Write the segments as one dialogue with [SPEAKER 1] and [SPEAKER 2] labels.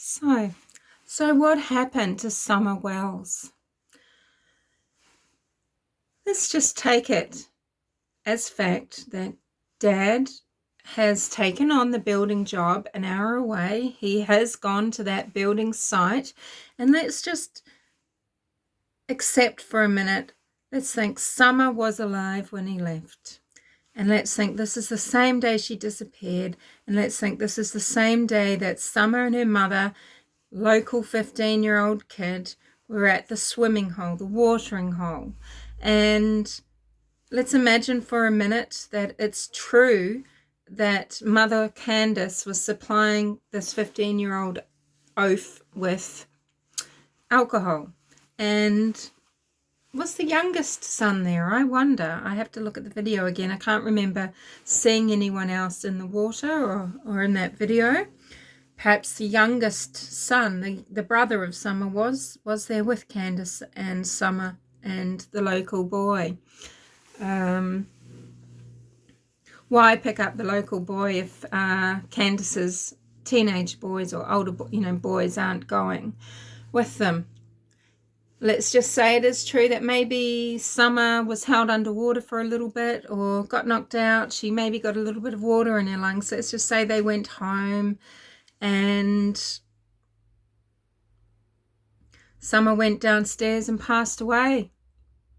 [SPEAKER 1] So what happened to Summer Wells? Let's just take it as fact that Dad has taken on the building job an hour away. He has gone to that building site, and let's just accept for a minute. Let's think Summer was alive when he left. And let's think this is the same day she disappeared. And let's think this is the same day that Summer and her mother, local 15-year-old kid, were at the swimming hole, the watering hole. And let's imagine for a minute that it's true that Mother Candus was supplying this 15-year-old oaf with alcohol. And was the youngest son there? I wonder. I have to look at the video again. I can't remember seeing anyone else in the water or in that video. Perhaps the youngest son, the brother of Summer, was there with Candus and Summer and the local boy. Why pick up the local boy if Candus's teenage boys or older boys aren't going with them? Let's just say it is true that maybe Summer was held underwater for a little bit or got knocked out. She maybe got a little bit of water in her lungs. Let's just say they went home and Summer went downstairs and passed away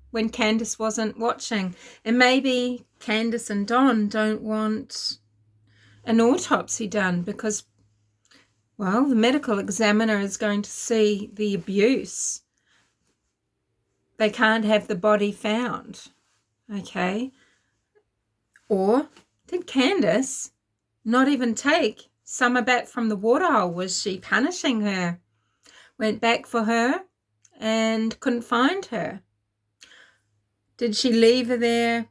[SPEAKER 1] when Candus wasn't watching. And maybe Candus and Don don't want an autopsy done because, well, the medical examiner is going to see the abuse. They can't have the body found, okay? Or did Candus not even take Summer back from the waterhole? Was she punishing her? Went back for her and couldn't find her? Did she leave her there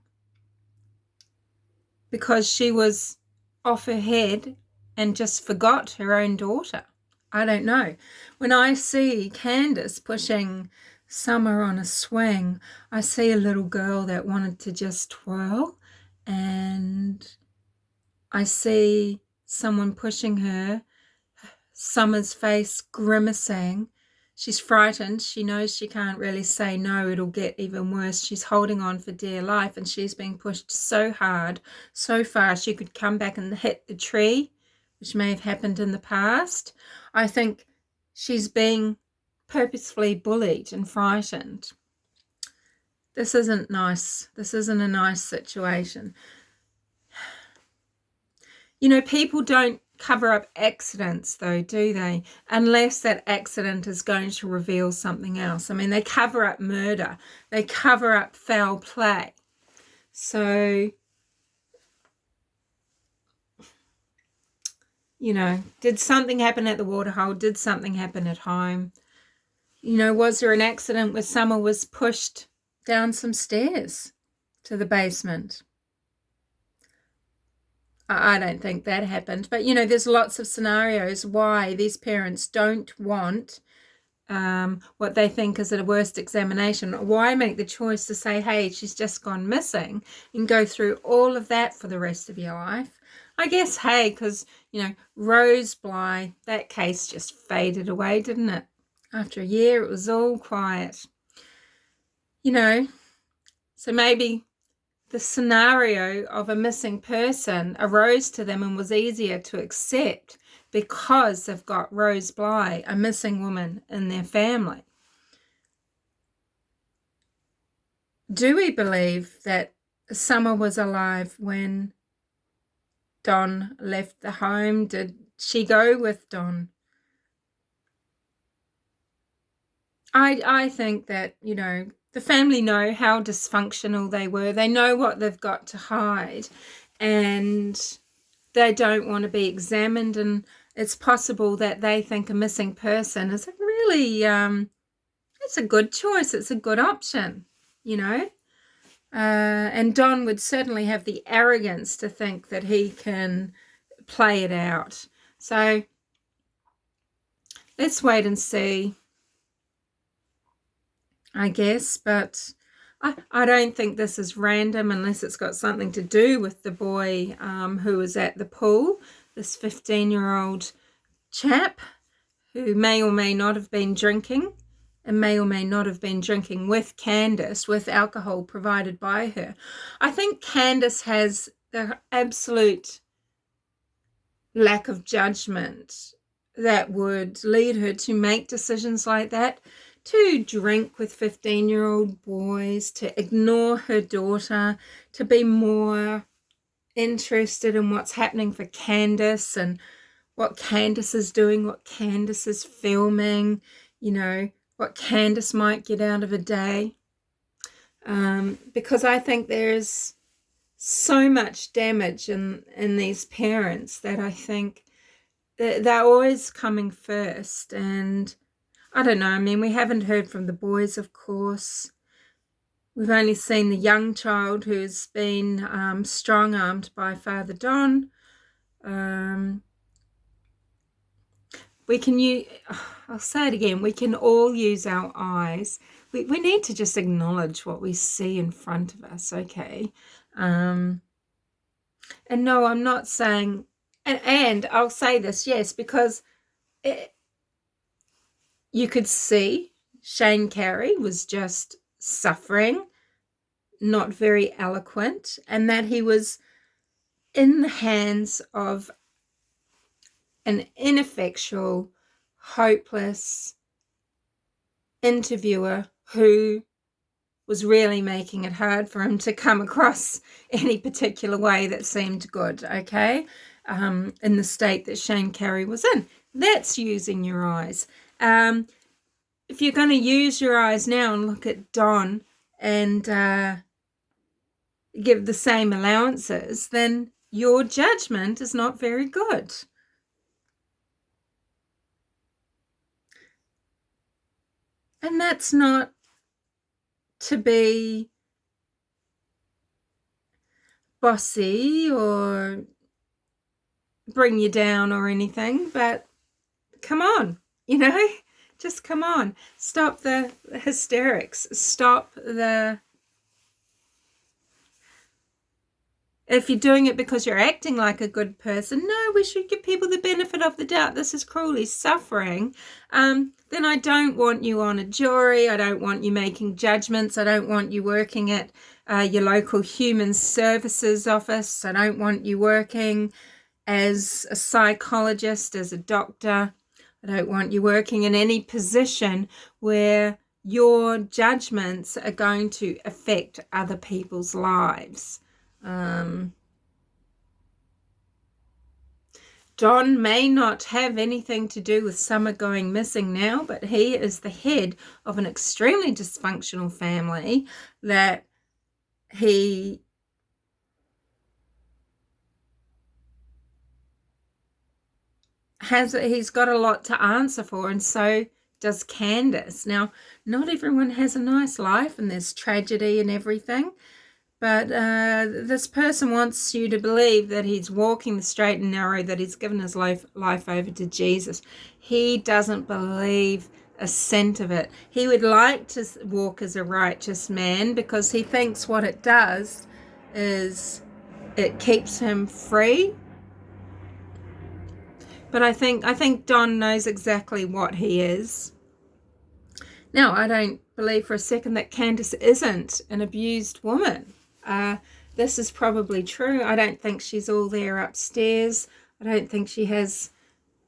[SPEAKER 1] because she was off her head and just forgot her own daughter? I don't know. When I see Candus pushing Summer on a swing, I see a little girl that wanted to just twirl, and I see someone pushing her, Summer's face grimacing. She's frightened. She knows she can't really say no. It'll get even worse. She's holding on for dear life, and she's being pushed so hard, so far she could come back and hit the tree, which may have happened in the past. I think she's being purposefully bullied and frightened. This isn't nice. This isn't a nice situation. You know, people don't cover up accidents though, do they? Unless that accident is going to reveal something else. I mean, they cover up murder. They cover up foul play. So, you know, did something happen at the waterhole? Did something happen at home? You know, was there an accident where Summer was pushed down some stairs to the basement? I don't think that happened. But, you know, there's lots of scenarios why these parents don't want what they think is a worst examination. Why make the choice to say, hey, she's just gone missing, and go through all of that for the rest of your life? I guess, hey, because, you know, Rose Bly, that case just faded away, didn't it? After a year, it was all quiet. You know, so maybe the scenario of a missing person arose to them and was easier to accept because they've got Rose Bly, a missing woman, in their family. Do we believe that Summer was alive when Don left the home? Did she go with Don? I think that, you know, the family know how dysfunctional they were. They know what they've got to hide, and they don't want to be examined. And it's possible that they think a missing person is a really, it's a good choice. It's a good option, you know. And Don would certainly have the arrogance to think that he can play it out. So let's wait and see, I guess, but I don't think this is random unless it's got something to do with the boy who was at the pool, this 15-year-old chap who may or may not have been drinking, and may or may not have been drinking with Candus, with alcohol provided by her. I think Candus has the absolute lack of judgment that would lead her to make decisions like that, to drink with 15-year-old boys, to ignore her daughter, to be more interested in what's happening for Candus and what Candus is doing, what Candus is filming, you know, what Candus might get out of a day. Because I think there's so much damage in these parents that I think they're always coming first. And I don't know, I mean, we haven't heard from the boys, of course. We've only seen the young child who's been strong-armed by Father Don. We can use, I'll say it again, we can all use our eyes. We need to just acknowledge what we see in front of us, okay? And no, I'm not saying, and I'll say this, yes, because you could see Shane Carey was just suffering, not very eloquent, and that he was in the hands of an ineffectual, hopeless interviewer who was really making it hard for him to come across any particular way that seemed good, okay, in the state that Shane Carey was in. That's using your eyes. If you're going to use your eyes now and look at Don and give the same allowances, then your judgment is not very good. And that's not to be bossy or bring you down or anything, but come on, you know, just come on. Stop the hysterics. Stop the... If you're doing it because you're acting like a good person, no, we should give people the benefit of the doubt. This is cruel, he's suffering. Then I don't want you on a jury. I don't want you making judgments. I don't want you working at your local human services office. I don't want you working as a psychologist, as a doctor. I don't want you working in any position where your judgments are going to affect other people's lives. Don may not have anything to do with Summer going missing now, but he is the head of an extremely dysfunctional family that he's got a lot to answer for, and so does Candus. Now, not everyone has a nice life, and there's tragedy and everything. But this person wants you to believe that he's walking the straight and narrow, that he's given his life over to Jesus. He doesn't believe a cent of it. He would like to walk as a righteous man because he thinks what it does is it keeps him free. But I think Don knows exactly what he is. Now, I don't believe for a second that Candus isn't an abused woman. This is probably true. I don't think she's all there upstairs. I don't think she has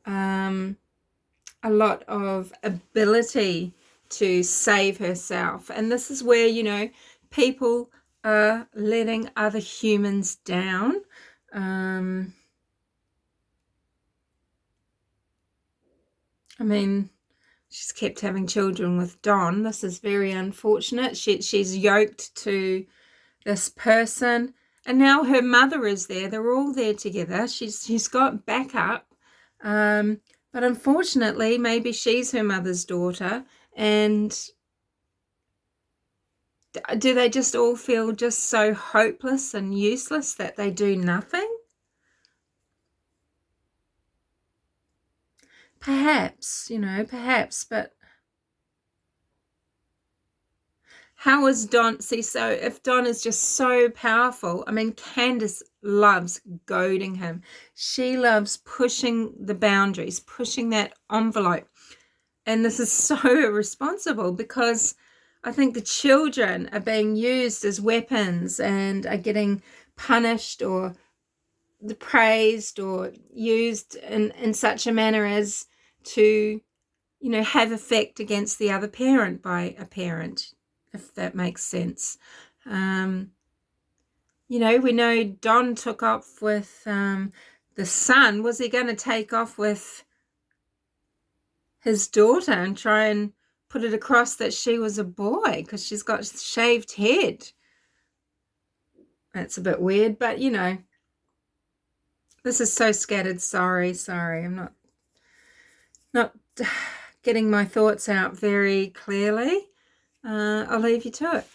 [SPEAKER 1] a lot of ability to save herself. And this is where, you know, people are letting other humans down. I mean, she's kept having children with Don. This is very unfortunate. She's yoked to this person, and now her mother is there. They're all there together. She's got backup, but unfortunately, maybe she's her mother's daughter. And do they just all feel just so hopeless and useless that they do nothing? Perhaps, you know, perhaps, but how is Don? See, so if Don is just so powerful, I mean, Candus loves goading him. She loves pushing the boundaries, pushing that envelope. And this is so irresponsible, because I think the children are being used as weapons and are getting punished or praised or used in such a manner as to, you know, have effect against the other parent by a parent, if that makes sense. You know, we know Don took off with the son. Was he going to take off with his daughter and try and put it across that she was a boy because she's got shaved head? That's a bit weird, but you know, this is so scattered. Sorry, I'm not getting my thoughts out very clearly. I'll leave you to it.